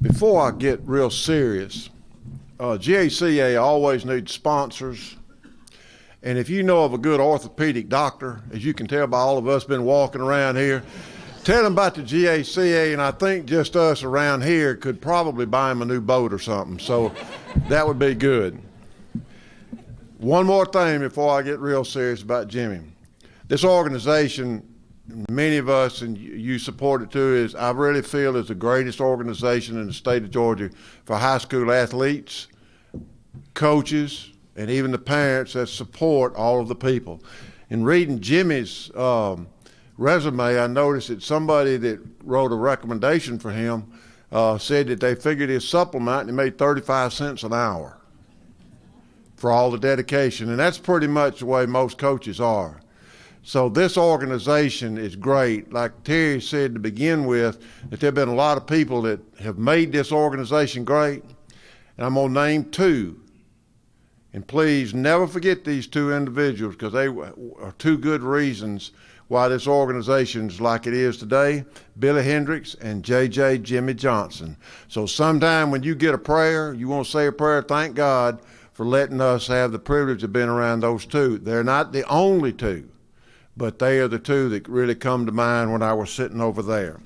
Before I get real serious, GACA always needs sponsors. And if you know of a good orthopedic doctor, as you can tell by all of us been walking around here, tell them about the GACA, and I think just us around here could probably buy him a new boat or something. So that would be good. One more thing before I get real serious about Jimmy. This organization, many of us, and you support it too, is I really feel is the greatest organization in the state of Georgia for high school athletes, coaches, and even the parents that support all of the people. In reading Jimmy's resume, I noticed that somebody that wrote a recommendation for him said that they figured his supplement and he made 35 cents an hour for all the dedication, and that's pretty much the way most coaches are. So this organization is great. Like Terry said to begin with, that there have been a lot of people that have made this organization great, and I'm going to name two. And please never forget these two individuals, because they are two good reasons why this organization is like it is today: Billy Hendricks and J.J. Jimmy Johnson. So sometime when you get a prayer, you want to say a prayer, thank God for letting us have the privilege of being around those two. They're not the only two, but they are the two that really come to mind when I was sitting over there.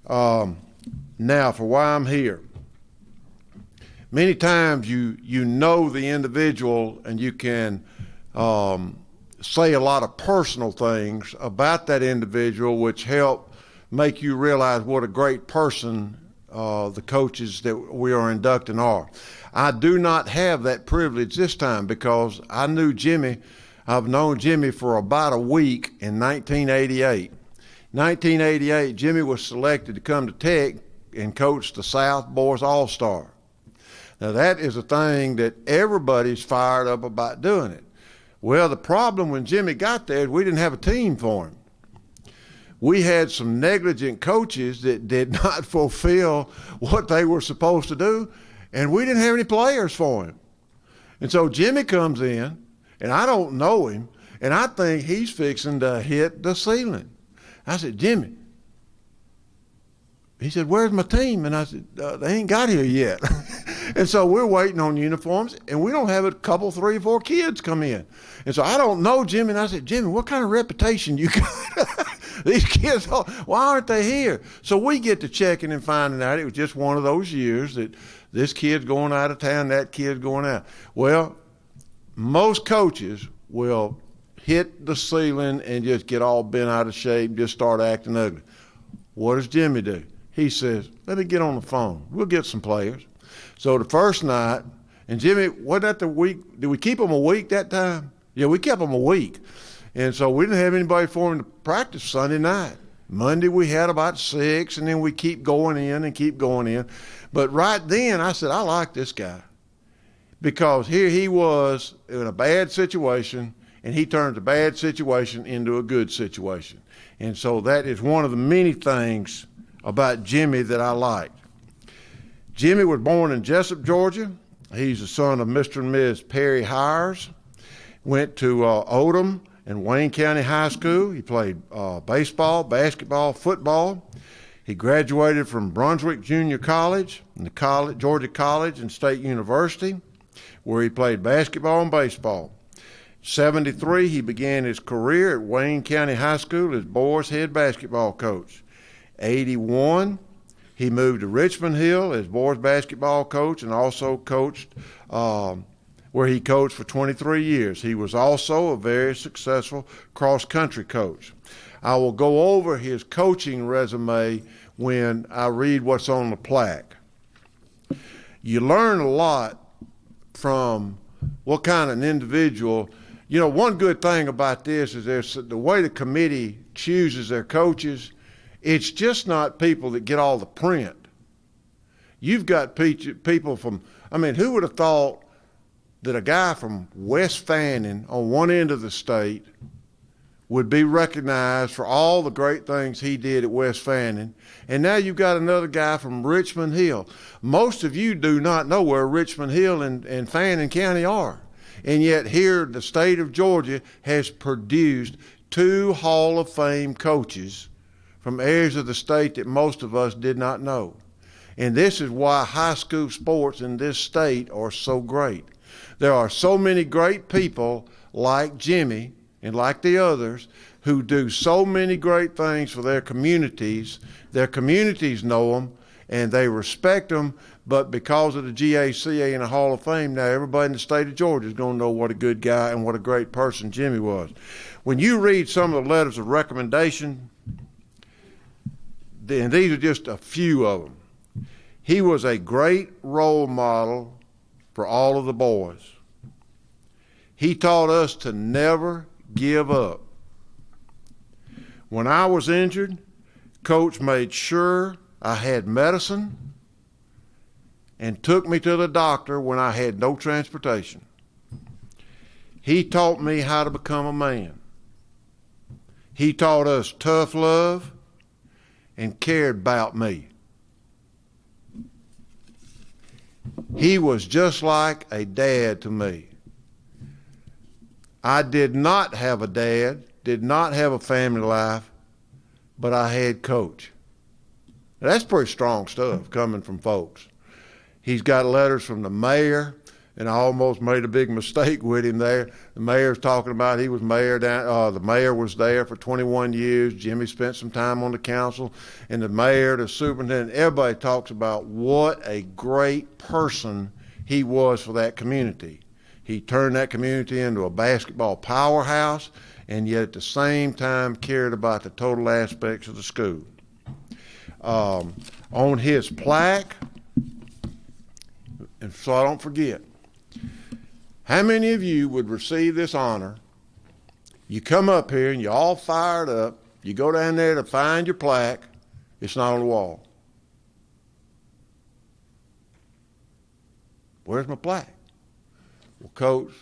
Now, for why I'm here. Many times you know the individual and you can say a lot of personal things about that individual which help make you realize what a great person the coaches that we are inducting are. I do not have that privilege this time because I knew Jimmy. I've known Jimmy for about a week in 1988. 1988, Jimmy was selected to come to Tech and coach the South Boys All-Star. Now that is a thing that everybody's fired up about doing it. Well, the problem when Jimmy got there is we didn't have a team for him. We had some negligent coaches that did not fulfill what they were supposed to do, and we didn't have any players for him. And so Jimmy comes in, and I don't know him, and I think he's fixing to hit the ceiling. I said, Jimmy. He said, where's my team? And I said, they ain't got here yet. And so we're waiting on uniforms, and we don't have a couple, 3 or 4 kids come in. And so I don't know Jimmy, and I said, Jimmy, what kind of reputation you got? These kids, why aren't they here? So we get to checking and finding out it was just one of those years that this kid's going out of town, that kid's going out. Well, most coaches will hit the ceiling and just get all bent out of shape, just start acting ugly. What does Jimmy do? He says, let me get on the phone. We'll get some players. So the first night, and Jimmy, wasn't that the week? Did we keep him a week that time? Yeah, we kept him a week. And so we didn't have anybody for him to practice Sunday night. Monday we had about 6, and then we keep going in and keep going in. But right then I said, I like this guy. Because here he was in a bad situation, and he turned a bad situation into a good situation. And so that is one of the many things about Jimmy that I liked. Jimmy was born in Jessup, Georgia. He's the son of Mr. and Ms. Perry Hires. Went to Odom and Wayne County High School. He played baseball, basketball, football. He graduated from Brunswick Junior College and the Georgia College and State University, where he played basketball and baseball. 1973, he began his career at Wayne County High School as boys head basketball coach. 1981, he moved to Richmond Hill as boys basketball coach and also coached where he coached for 23 years. He was also a very successful cross-country coach. I will go over his coaching resume when I read what's on the plaque. You learn a lot from what kind of an individual. You know, one good thing about this is there's the way the committee chooses their coaches. It's just not people that get all the print. You've got people from, I mean, who would have thought that a guy from West Fannin on one end of the state would be recognized for all the great things he did at West Fannin, and now you've got another guy from Richmond Hill. Most of you do not know where Richmond Hill and Fannin County are, and yet here the state of Georgia has produced 2 Hall of Fame coaches from areas of the state that most of us did not know. And this is why high school sports in this state are so great. There are so many great people like Jimmy and like the others who do so many great things for their communities. Their communities know them and they respect them, but because of the GACA and the Hall of Fame, now everybody in the state of Georgia is going to know what a good guy and what a great person Jimmy was. When you read some of the letters of recommendation, and these are just a few of them, he was a great role model for all of the boys. He taught us to never give up. When I was injured, Coach made sure I had medicine and took me to the doctor when I had no transportation. He taught me how to become a man. He taught us tough love and cared about me. He was just like a dad to me. I did not have a dad, did not have a family life, but I had Coach. Now, that's pretty strong stuff coming from folks. He's got letters from the mayor, and I almost made a big mistake with him there. The mayor's talking about he was mayor the mayor was there for 21 years. Jimmy spent some time on the council, and the mayor, the superintendent, everybody talks about what a great person he was for that community. He turned that community into a basketball powerhouse, and yet at the same time cared about the total aspects of the school. On his plaque, and so I don't forget, how many of you would receive this honor? You come up here and you're all fired up. You go down there to find your plaque. It's not on the wall. Where's my plaque? Well, Coach,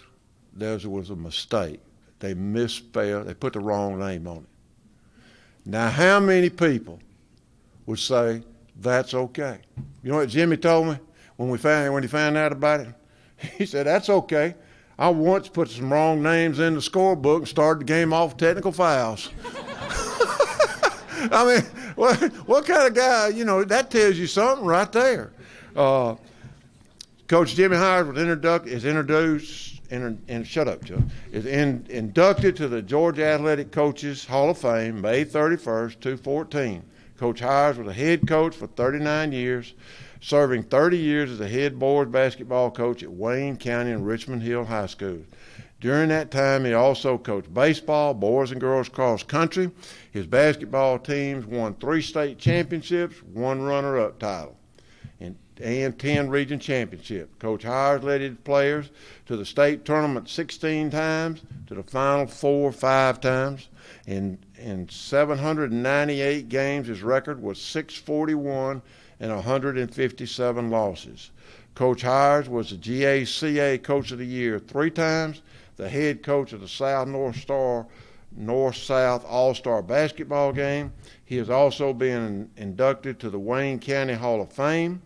there was a mistake. They misspelled. They put the wrong name on it. Now, how many people would say that's okay? You know what Jimmy told me when he found out about it? He said, that's okay. I once put some wrong names in the scorebook and started the game off technical fouls. I mean, what kind of guy, you know, that tells you something right there. Coach Jimmy Hires was inducted to the Georgia Athletic Coaches Hall of Fame May 31st, 2014. Coach Hires was a head coach for 39 years, serving 30 years as a head boys basketball coach at Wayne County and Richmond Hill High School. During that time, he also coached baseball, boys and girls cross country. His basketball teams won 3 state championships, 1 runner-up title, and 10 region championships. Coach Hires led his players to the state tournament 16 times, to the Final Four 5 times. In 798 games, his record was 641 and 157 losses. Coach Hires was the GACA Coach of the Year 3 times, the head coach of the North-South All-Star Basketball Game. He has also been inducted to the Wayne County Hall of Fame.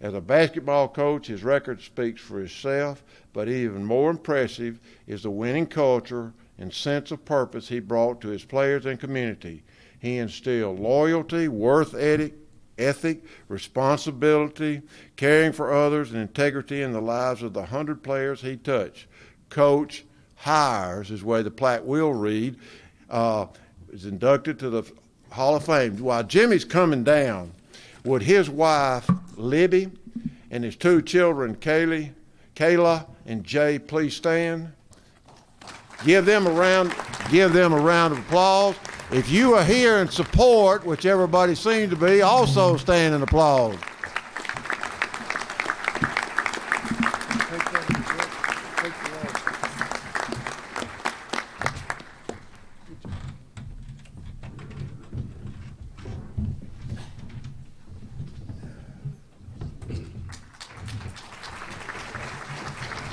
As a basketball coach, his record speaks for itself, but even more impressive is the winning culture and sense of purpose he brought to his players and community. He instilled loyalty, work ethic, responsibility, caring for others, and integrity in the lives of the 100 players he touched. Coach Hires, is the way the plaque will read, is inducted to the Hall of Fame. While Jimmy's coming down, would his wife, Libby, and his 2 children, Kayla and Jay, please stand? Give them a round of applause. If you are here in support, which everybody seems to be, also stand and applaud.